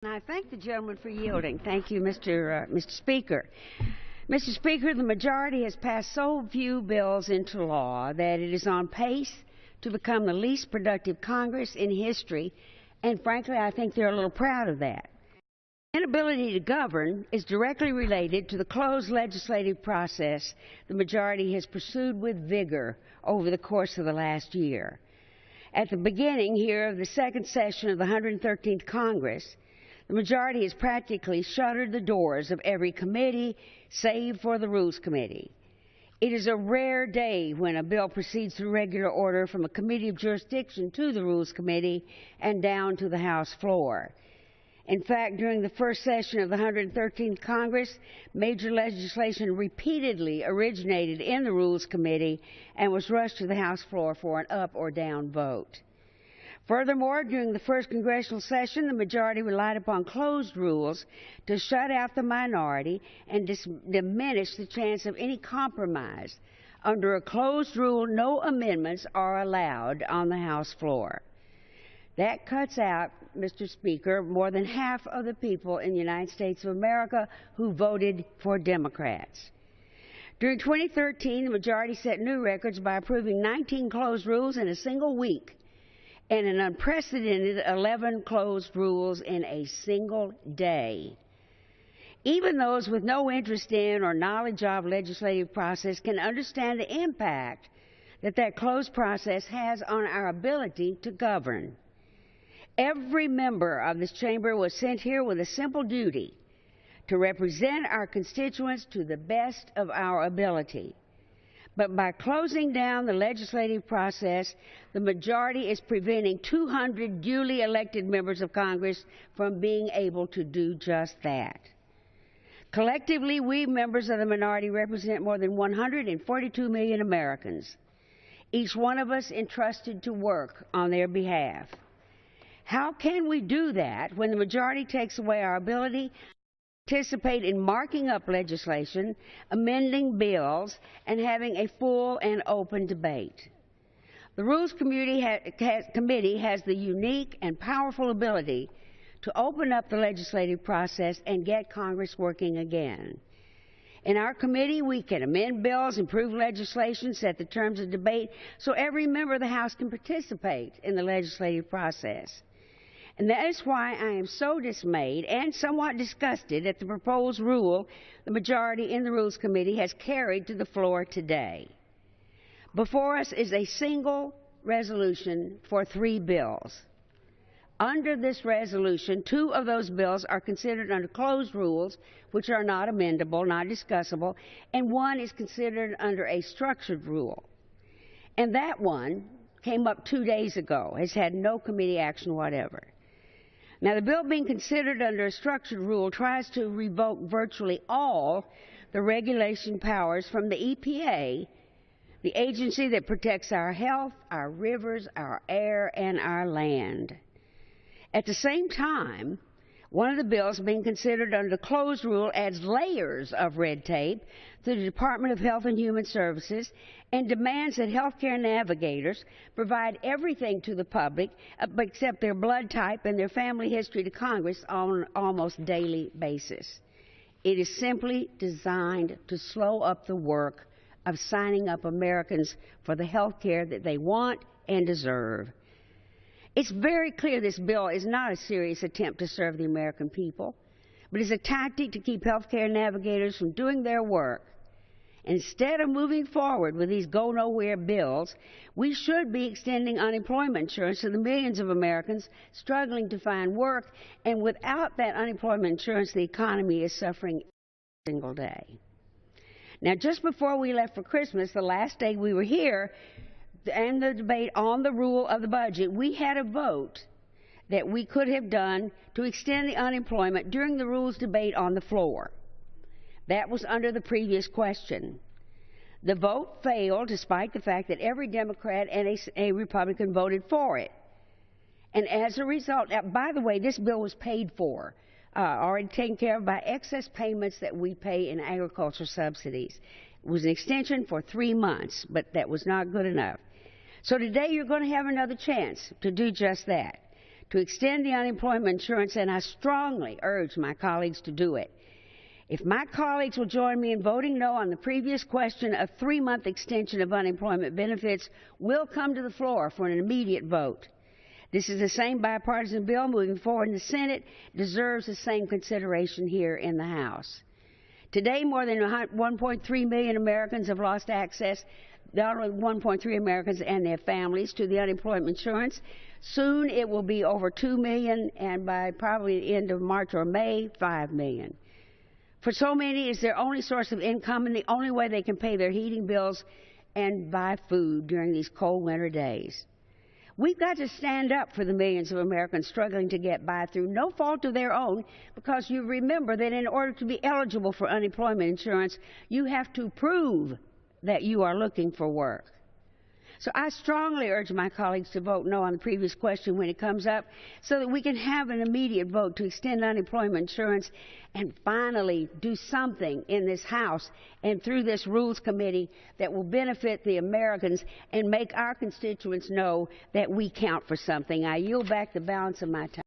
I thank the gentleman for yielding. Thank you, Mr. Speaker. Mr. Speaker, the majority has passed so few bills into law that it is on pace to become the least productive Congress in history, and frankly, I think they're a little proud of that. Inability to govern is directly related to the closed legislative process the majority has pursued with vigor over the course of the last year. At the beginning here of the second session of the 113th Congress, the majority has practically shuttered the doors of every committee, save for the Rules Committee. It is a rare day when a bill proceeds through regular order from a committee of jurisdiction to the Rules Committee and down to the House floor. In fact, during the first session of the 113th Congress, major legislation repeatedly originated in the Rules Committee and was rushed to the House floor for an up or down vote. Furthermore, during the first congressional session, the majority relied upon closed rules to shut out the minority and diminish the chance of any compromise. Under a closed rule, no amendments are allowed on the House floor. That cuts out, Mr. Speaker, more than half of the people in the United States of America who voted for Democrats. During 2013, the majority set new records by approving 19 closed rules in a single week and an unprecedented 11 closed rules in a single day. Even those with no interest in or knowledge of legislative process can understand the impact that closed process has on our ability to govern. Every member of this chamber was sent here with a simple duty to represent our constituents to the best of our ability. But by closing down the legislative process, the majority is preventing 200 duly elected members of Congress from being able to do just that. Collectively, we members of the minority represent more than 142 million Americans, each one of us entrusted to work on their behalf. How can we do that when the majority takes away our ability to participate in marking up legislation, amending bills, and having a full and open debate? The Rules Committee has the unique and powerful ability to open up the legislative process and get Congress working again. In our committee, we can amend bills, improve legislation, set the terms of debate so every member of the House can participate in the legislative process. And that is why I am so dismayed and somewhat disgusted at the proposed rule the majority in the Rules Committee has carried to the floor today. Before us is a single resolution for 3 bills. Under this resolution, 2 of those bills are considered under closed rules, which are not amendable, not discussable, and 1 is considered under a structured rule. And that one came up 2 days ago, has had no committee action whatever. Now, the bill being considered under a structured rule tries to revoke virtually all the regulation powers from the EPA, the agency that protects our health, our rivers, our air, and our land. At the same time, one of the bills being considered under the closed rule adds layers of red tape to the Department of Health and Human Services and demands that healthcare navigators provide everything to the public except their blood type and their family history to Congress on an almost daily basis. It is simply designed to slow up the work of signing up Americans for the health care that they want and deserve. It's very clear this bill is not a serious attempt to serve the American people, but is a tactic to keep healthcare navigators from doing their work. Instead of moving forward with these go-nowhere bills, we should be extending unemployment insurance to the millions of Americans struggling to find work, and without that unemployment insurance, the economy is suffering every single day. Now, just before we left for Christmas, the last day we were here, and the debate on the rule of the budget, we had a vote that we could have done to extend the unemployment during the rules debate on the floor. That was under the previous question. The vote failed despite the fact that every Democrat and a Republican voted for it. And as a result, by the way, this bill was paid for, already taken care of by excess payments that we pay in agricultural subsidies. It was an extension for 3 months, but that was not good enough. So today you're going to have another chance to do just that, to extend the unemployment insurance, and I strongly urge my colleagues to do it. If my colleagues will join me in voting no on the previous question, a 3-month extension of unemployment benefits will come to the floor for an immediate vote. This is the same bipartisan bill moving forward in the Senate, deserves the same consideration here in the House. Today, more than 1.3 million Americans have lost access, not only 1.3 Americans and their families, to the unemployment insurance. Soon it will be over 2 million, and by probably the end of March or May, 5 million. For so many, it's their only source of income and the only way they can pay their heating bills and buy food during these cold winter days. We've got to stand up for the millions of Americans struggling to get by through no fault of their own, because you remember that in order to be eligible for unemployment insurance, you have to prove that you are looking for work. So I strongly urge my colleagues to vote no on the previous question when it comes up, so that we can have an immediate vote to extend unemployment insurance and finally do something in this House and through this Rules Committee that will benefit the Americans and make our constituents know that we count for something. I yield back the balance of my time.